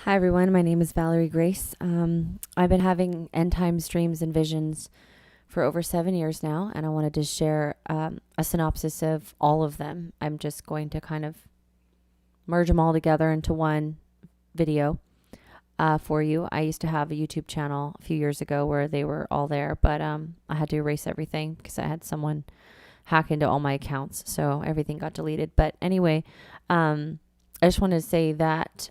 Hi everyone, my name is Valerie Grace. I've been having end times dreams and visions for over 7 years now, and I wanted to share a synopsis of all of them. I'm just going to kind of merge them all together into one video for you. I used to have a YouTube channel a few years ago where they were all there, but I had to erase everything because I had someone hack into all my accounts, so everything got deleted. But anyway, I just wanted to say that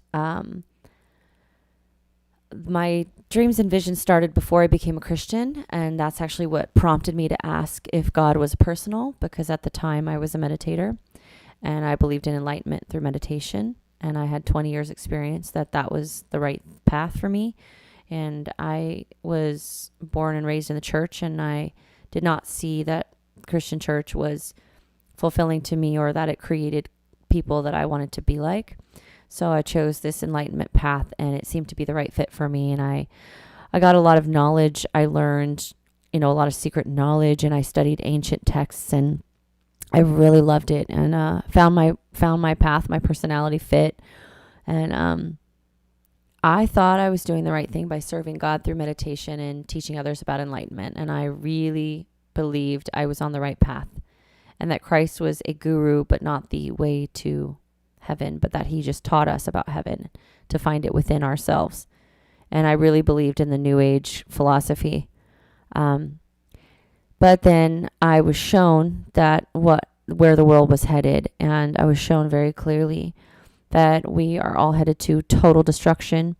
my dreams and visions started before I became a Christian, and that's actually what prompted me to ask if God was personal, because at the time I was a meditator and I believed in enlightenment through meditation, and I had 20 years experience that was the right path for me. And I was born and raised in the church, and I did not see that Christian church was fulfilling to me, or that it created people that I wanted to be like. So I chose this enlightenment path, and it seemed to be the right fit for me. And I got a lot of knowledge. I learned, a lot of secret knowledge, and I studied ancient texts, and I really loved it, and found my path, my personality fit. And I thought I was doing the right thing by serving God through meditation and teaching others about enlightenment. And I really believed I was on the right path, and that Christ was a guru, but not the way to heaven, but that he just taught us about heaven to find it within ourselves. And I really believed in the New Age philosophy. But then I was shown where the world was headed, and I was shown very clearly that we are all headed to total destruction,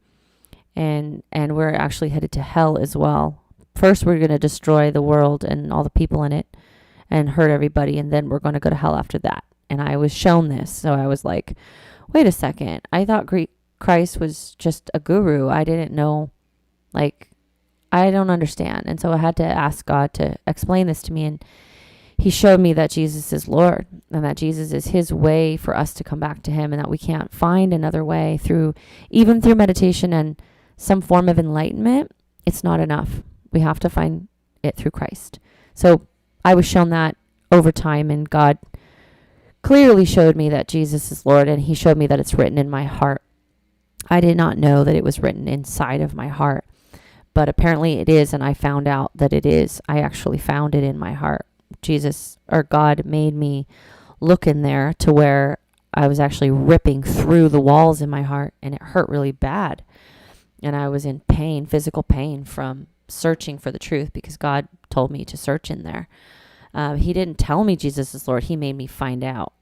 and we're actually headed to hell as well. First, we're going to destroy the world and all the people in it and hurt everybody, and then we're going to go to hell after that. And I was shown this. So I was like, wait a second. I thought Christ was just a guru. I didn't know, I don't understand. And so I had to ask God to explain this to me. And he showed me that Jesus is Lord, and that Jesus is his way for us to come back to him, and that we can't find another way even through meditation and some form of enlightenment. It's not enough. We have to find it through Christ. So I was shown that over time, and God clearly showed me that Jesus is Lord, and he showed me that it's written in my heart. I did not know that it was written inside of my heart, but apparently it is, and I found out that it is. I actually found it in my heart. Jesus, or God, made me look in there to where I was actually ripping through the walls in my heart, and it hurt really bad. And I was in pain, physical pain, from searching for the truth, because God told me to search in there. He didn't tell me Jesus is Lord. He made me find out.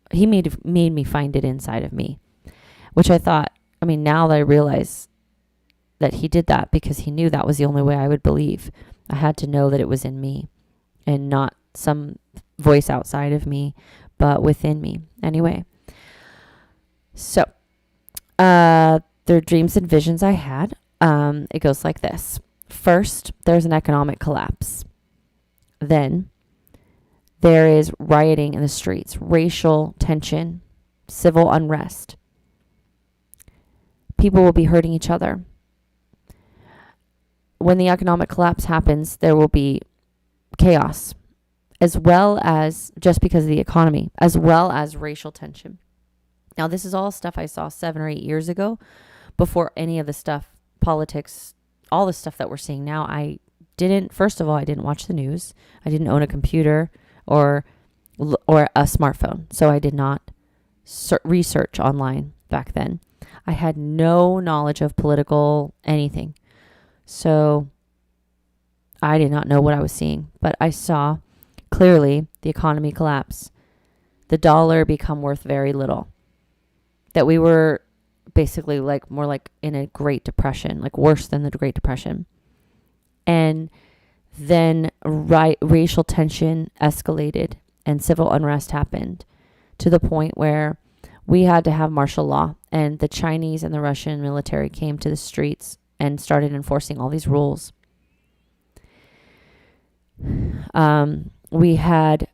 He made me find it inside of me, which I thought, now that I realize that he did that because he knew that was the only way I would believe. I had to know that it was in me and not some voice outside of me, but within me. Anyway, so their dreams and visions I had, it goes like this. First, there's an economic collapse. Then there is rioting in the streets, racial tension, civil unrest. People will be hurting each other. When the economic collapse happens, there will be chaos, as well as, just because of the economy, as well as racial tension. Now, this is all stuff I saw 7 or 8 years ago, before any of the stuff, politics, all the stuff that we're seeing now. First of all, I didn't watch the news. I didn't own a computer or a smartphone. So I did not research online back then. I had no knowledge of political anything. So I did not know what I was seeing. But I saw clearly the economy collapse. The dollar become worth very little. That we were basically more like in a Great Depression, like worse than the Great Depression. And then racial tension escalated, and civil unrest happened to the point where we had to have martial law, and the Chinese and the Russian military came to the streets and started enforcing all these rules. We had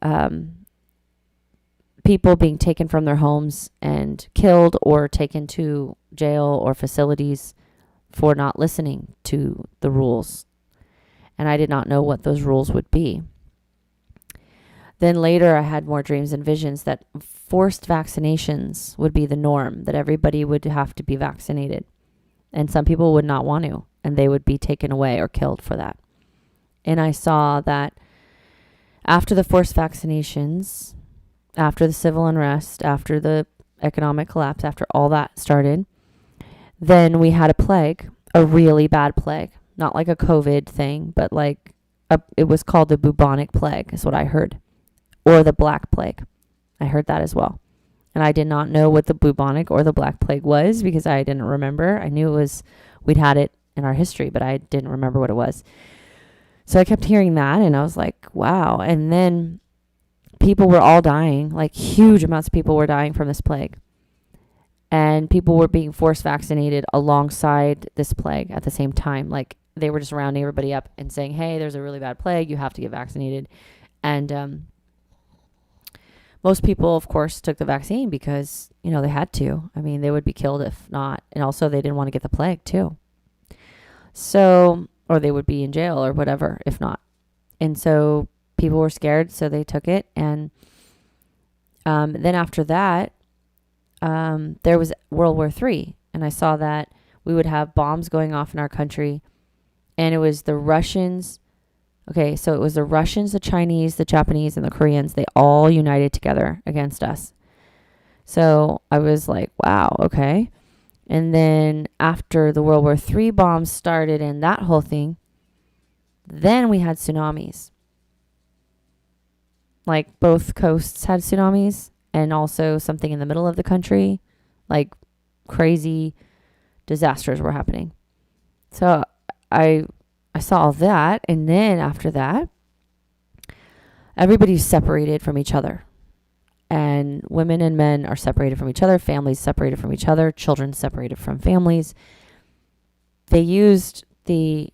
people being taken from their homes and killed, or taken to jail or facilities for not listening to the rules. And I did not know what those rules would be. Then later I had more dreams and visions that forced vaccinations would be the norm, that everybody would have to be vaccinated. And some people would not want to, and they would be taken away or killed for that. And I saw that after the forced vaccinations, after the civil unrest, after the economic collapse, after all that started, then we had a plague, a really bad plague. Not like a COVID thing, but like it was called the bubonic plague, is what I heard. Or the black plague. I heard that as well. And I did not know what the bubonic or the black plague was because I didn't remember. I knew we'd had it in our history, but I didn't remember what it was. So I kept hearing that and I was like, wow. And then people were all dying, like huge amounts of people were dying from this plague. And people were being forced vaccinated alongside this plague at the same time. Like they were just rounding everybody up and saying, hey, there's a really bad plague. You have to get vaccinated. And most people, of course, took the vaccine because, they had to. I mean, they would be killed if not. And also they didn't want to get the plague too. So, or they would be in jail or whatever if not. And so people were scared, so they took it. And then after that, there was World War III. And I saw that we would have bombs going off in our country. And it was the Russians. Okay, so it was the Russians, the Chinese, the Japanese, and the Koreans. They all united together against us. So I was like, wow, okay. And then after the World War III bombs started and that whole thing, then we had tsunamis. Like both coasts had tsunamis and also something in the middle of the country. Like crazy disasters were happening. So I saw all that, and then after that, everybody's separated from each other. And women and men are separated from each other, families separated from each other, children separated from families. They used the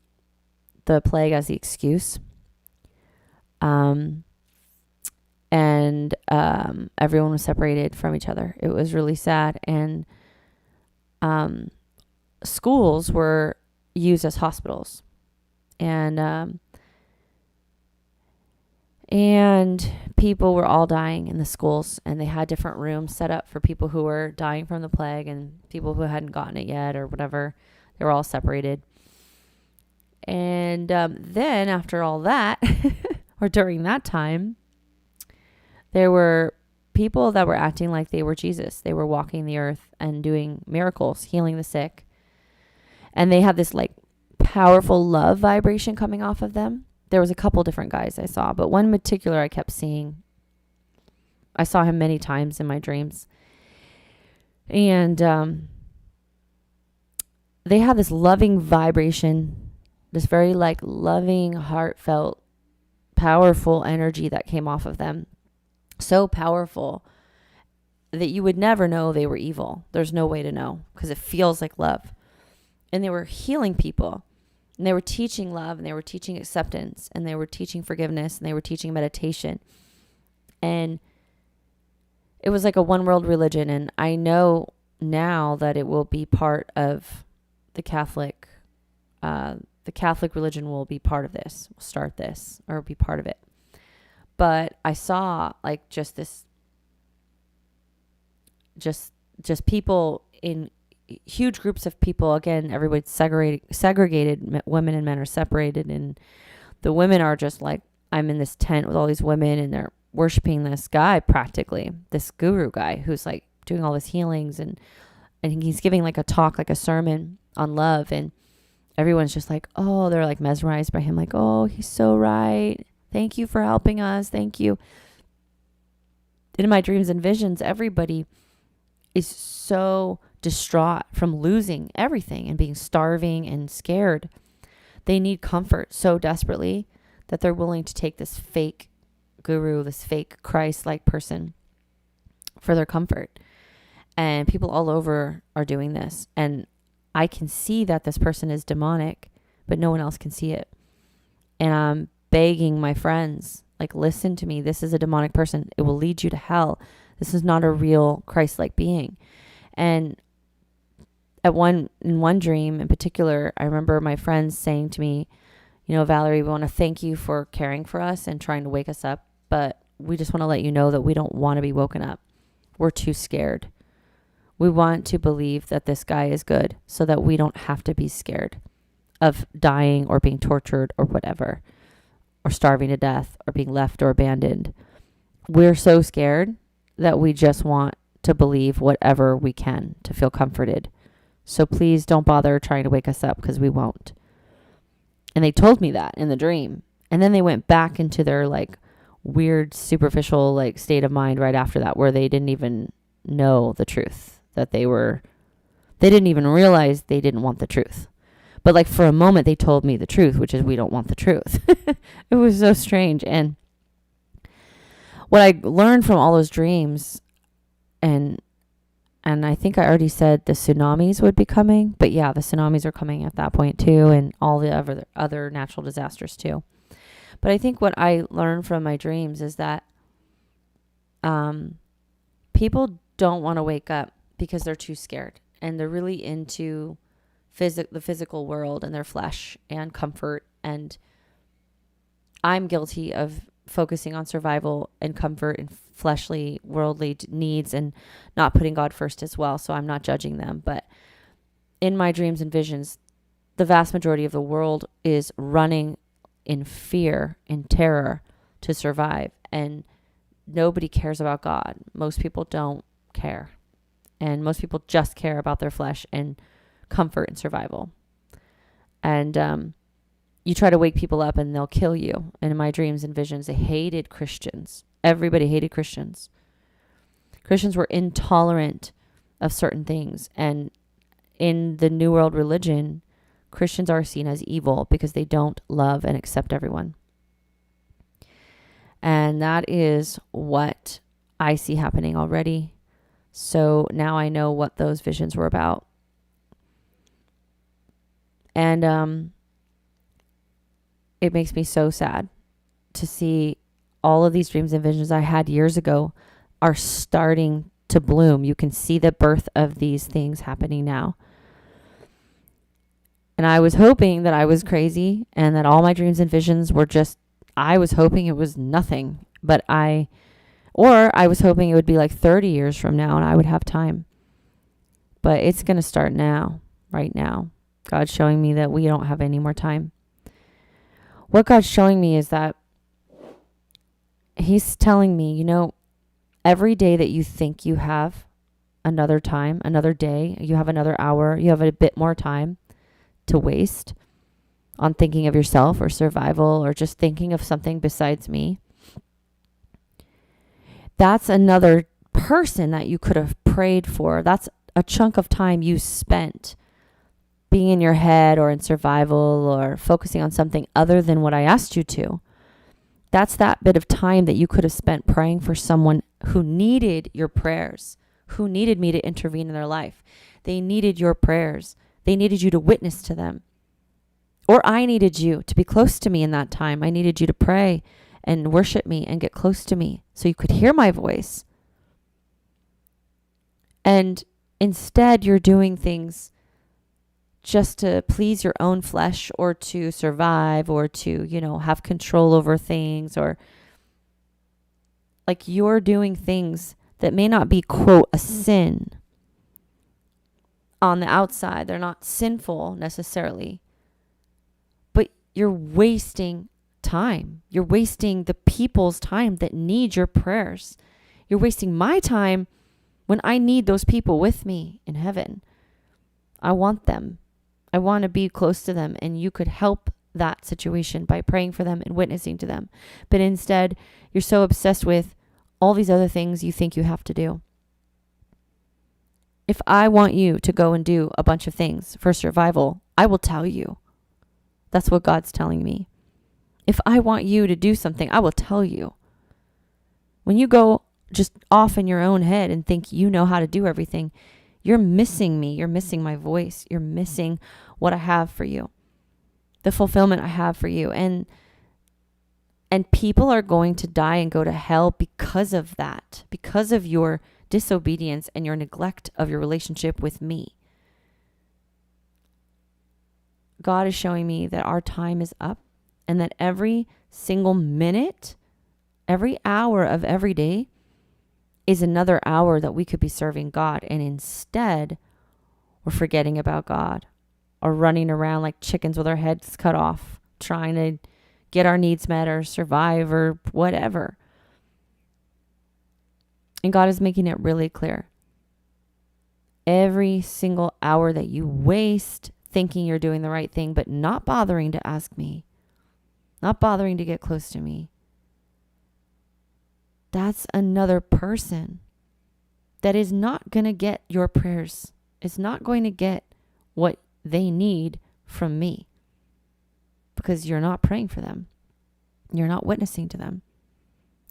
plague as the excuse. And everyone was separated from each other. It was really sad. And schools were used as hospitals. And people were all dying in the schools, and they had different rooms set up for people who were dying from the plague and people who hadn't gotten it yet or whatever. They were all separated. And then after all that, or during that time, there were people that were acting like they were Jesus. They were walking the earth and doing miracles, healing the sick. And they had this like powerful love vibration coming off of them. There was a couple different guys I saw, but one in particular I kept seeing. I saw him many times in my dreams. And they had this loving vibration, this very like loving, heartfelt, powerful energy that came off of them. So powerful that you would never know they were evil. There's no way to know because it feels like love. And they were healing people. And they were teaching love, and they were teaching acceptance, and they were teaching forgiveness, and they were teaching meditation. And it was like a one world religion. And I know now that it will be part of the Catholic religion will be part of this, will start this, or be part of it. But I saw like just people in huge groups of people. Again, everybody's segregated. Women and men are separated, and the women are just like, I'm in this tent with all these women, and they're worshiping this guy, practically this guru guy who's like doing all this healings, and he's giving like a talk, like a sermon on love, and everyone's just like, oh, they're like mesmerized by him, like, oh, he's so right, thank you for helping us, thank you. In my dreams and visions, everybody is so distraught from losing everything and being starving and scared. They need comfort so desperately that they're willing to take this fake guru, this fake Christ-like person for their comfort. And people all over are doing this. And I can see that this person is demonic, but no one else can see it. And I'm begging my friends, like, listen to me. This is a demonic person. It will lead you to hell. This is not a real Christ-like being. And in one dream in particular, I remember my friends saying to me, Valerie, we want to thank you for caring for us and trying to wake us up, but we just want to let you know that we don't want to be woken up. We're too scared. We want to believe that this guy is good so that we don't have to be scared of dying or being tortured or whatever, or starving to death or being left or abandoned. We're so scared that we just want to believe whatever we can to feel comforted. So please don't bother trying to wake us up, because we won't. And they told me that in the dream. And then they went back into their like weird superficial like state of mind right after that, where they didn't even know the truth, that they didn't even realize they didn't want the truth. But like for a moment they told me the truth, which is we don't want the truth. It was so strange. And what I learned from all those dreams, and I think I already said the tsunamis would be coming, but yeah, the tsunamis are coming at that point too, and all the other natural disasters too. But I think what I learned from my dreams is that people don't want to wake up because they're too scared, and they're really into the physical world and their flesh and comfort. And I'm guilty of focusing on survival and comfort and fleshly, worldly needs, and not putting God first as well. So I'm not judging them. But in my dreams and visions, the vast majority of the world is running in fear, in terror to survive. And nobody cares about God. Most people don't care. And most people just care about their flesh and comfort and survival. And you try to wake people up and they'll kill you. And in my dreams and visions, they hated Christians. Everybody hated Christians. Christians were intolerant of certain things. And in the New World religion, Christians are seen as evil because they don't love and accept everyone. And that is what I see happening already. So now I know what those visions were about. And it makes me so sad to see all of these dreams and visions I had years ago are starting to bloom. You can see the birth of these things happening now. And I was hoping that I was crazy and that all my dreams and visions were just, I was hoping it was nothing. Or I was hoping it would be like 30 years from now and I would have time. But it's going to start now, right now. God's showing me that we don't have any more time. What God's showing me is that He's telling me, every day that you think you have another time, another day, you have another hour, you have a bit more time to waste on thinking of yourself or survival or just thinking of something besides me. That's another person that you could have prayed for. That's a chunk of time you spent being in your head or in survival or focusing on something other than what I asked you to. That's that bit of time that you could have spent praying for someone who needed your prayers, who needed me to intervene in their life. They needed your prayers. They needed you to witness to them. Or I needed you to be close to me in that time. I needed you to pray and worship me and get close to me so you could hear my voice. And instead, you're doing things just to please your own flesh or to survive or to, have control over things, or like you're doing things that may not be, quote, a sin on the outside. They're not sinful necessarily, but you're wasting time. You're wasting the people's time that need your prayers. You're wasting my time when I need those people with me in heaven. I want them. I want to be close to them, and you could help that situation by praying for them and witnessing to them. But instead, you're so obsessed with all these other things you think you have to do. If I want you to go and do a bunch of things for survival, I will tell you. That's what God's telling me. If I want you to do something, I will tell you. When you go just off in your own head and think you know how to do everything, you're missing me. You're missing my voice. You're missing what I have for you, the fulfillment I have for you. And people are going to die and go to hell because of that, because of your disobedience and your neglect of your relationship with me. God is showing me that our time is up and that every single minute, every hour of every day is another hour that we could be serving God. And instead, we're forgetting about God or running around like chickens with our heads cut off, trying to get our needs met or survive or whatever. And God is making it really clear. Every single hour that you waste thinking you're doing the right thing, but not bothering to ask me, not bothering to get close to me, that's another person that is not going to get your prayers. It's not going to get what they need from me because you're not praying for them. You're not witnessing to them.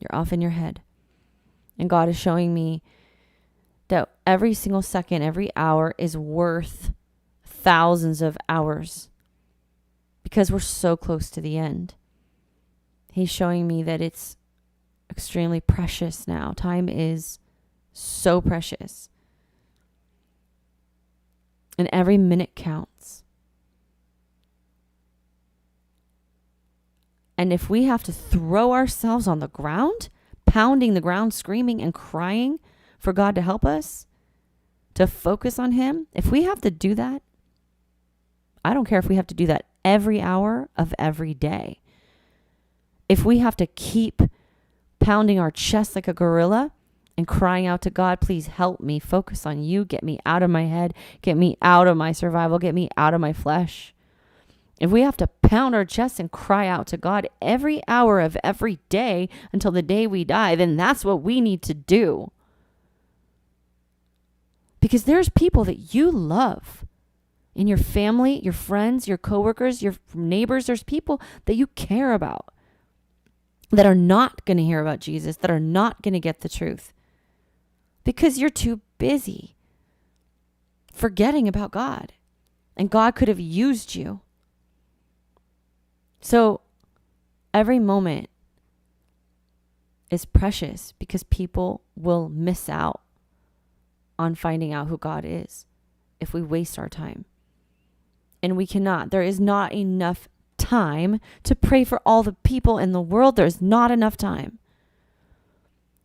You're off in your head. And God is showing me that every single second, every hour is worth thousands of hours because we're so close to the end. He's showing me that it's extremely precious now. Time is so precious. And every minute counts. And if we have to throw ourselves on the ground, pounding the ground, screaming and crying for God to help us, to focus on Him, if we have to do that, I don't care if we have to do that every hour of every day. If we have to keep pounding our chest like a gorilla and crying out to God, please help me focus on you. Get me out of my head. Get me out of my survival. Get me out of my flesh. If we have to pound our chest and cry out to God every hour of every day until the day we die, then that's what we need to do. Because there's people that you love in your family, your friends, your coworkers, your neighbors. There's people that you care about that are not going to hear about Jesus, that are not going to get the truth because you're too busy forgetting about God. And God could have used you. So every moment is precious because people will miss out on finding out who God is if we waste our time. And we cannot. There is not enough time to pray for all the people in the world. There's not enough time.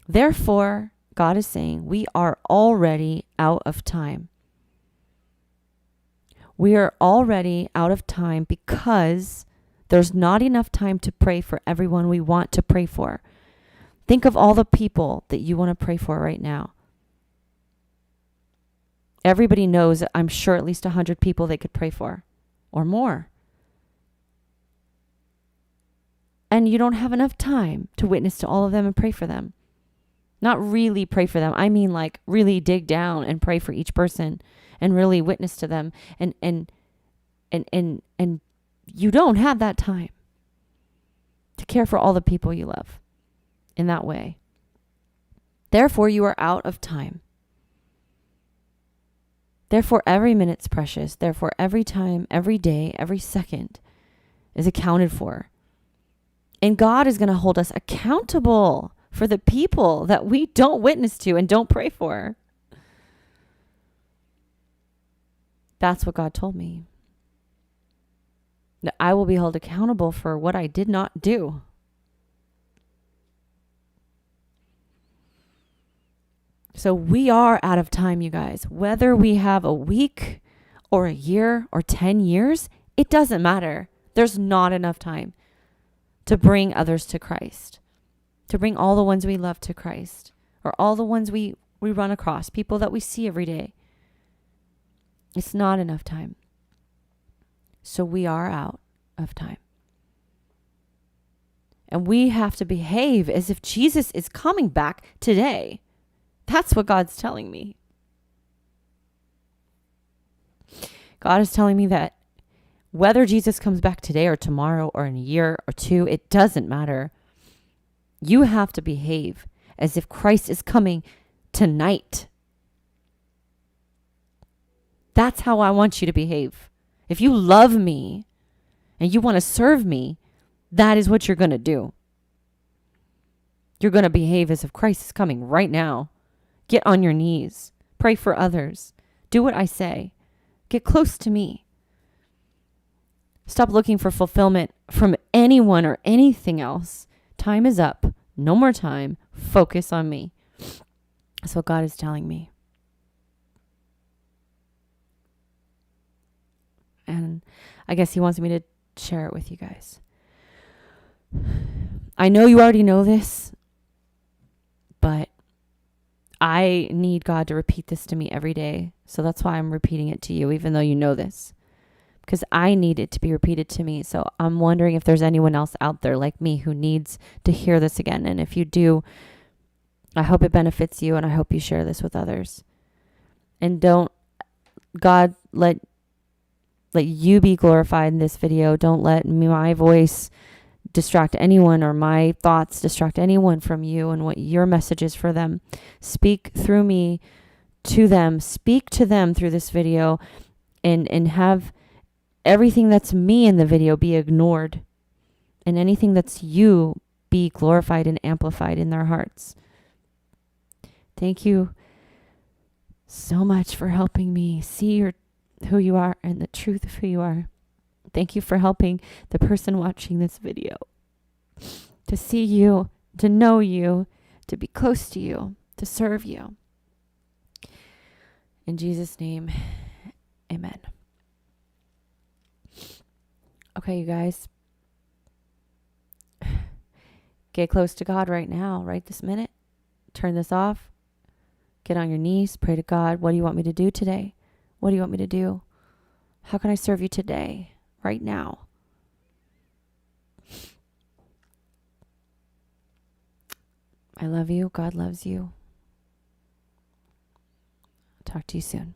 Therefore, God is saying we are already out of time. We are already out of time because there's not enough time to pray for everyone we want to pray for. Think of all the people that you want to pray for right now. Everybody knows, I'm sure, at least 100 people they could pray for or more. And you don't have enough time to witness to all of them and pray for them. Not really pray for them. I mean, like, really dig down and pray for each person and really witness to them. And you don't have that time to care for all the people you love in that way. Therefore, you are out of time. Therefore, every minute's precious. Therefore, every time, every day, every second is accounted for. And God is going to hold us accountable for the people that we don't witness to and don't pray for. That's what God told me. That I will be held accountable for what I did not do. So we are out of time, you guys. Whether we have a week or a year or 10 years, it doesn't matter. There's not enough time to bring others to Christ, to bring all the ones we love to Christ, or all the ones we run across, people that we see every day. It's not enough time. So we are out of time. And we have to behave as if Jesus is coming back today. That's what God's telling me. God is telling me that whether Jesus comes back today or tomorrow or in a year or two, it doesn't matter. You have to behave as if Christ is coming tonight. That's how I want you to behave. If you love me and you want to serve me, that is what you're going to do. You're going to behave as if Christ is coming right now. Get on your knees. Pray for others. Do what I say. Get close to me. Stop looking for fulfillment from anyone or anything else. Time is up. No more time. Focus on me. That's what God is telling me. And I guess he wants me to share it with you guys. I know you already know this, but I need God to repeat this to me every day. So that's why I'm repeating it to you, even though you know this. Because I need it to be repeated to me. So I'm wondering if there's anyone else out there like me who needs to hear this again. And if you do, I hope it benefits you, and I hope you share this with others. And don't, God, let you be glorified in this video. Don't let my voice distract anyone, or my thoughts distract anyone from you and what your message is for them. Speak through me to them. Speak to them through this video, and have everything that's me in the video be ignored, and anything that's you be glorified and amplified in their hearts. Thank you so much for helping me see who you are and the truth of who you are. Thank you for helping the person watching this video to see you, to know you, to be close to you, to serve you. In Jesus' name, amen. Okay, you guys. Get close to God right now, right this minute. Turn this off. Get on your knees. Pray to God. What do you want me to do today? What do you want me to do? How can I serve you today, right now? I love you. God loves you. Talk to you soon.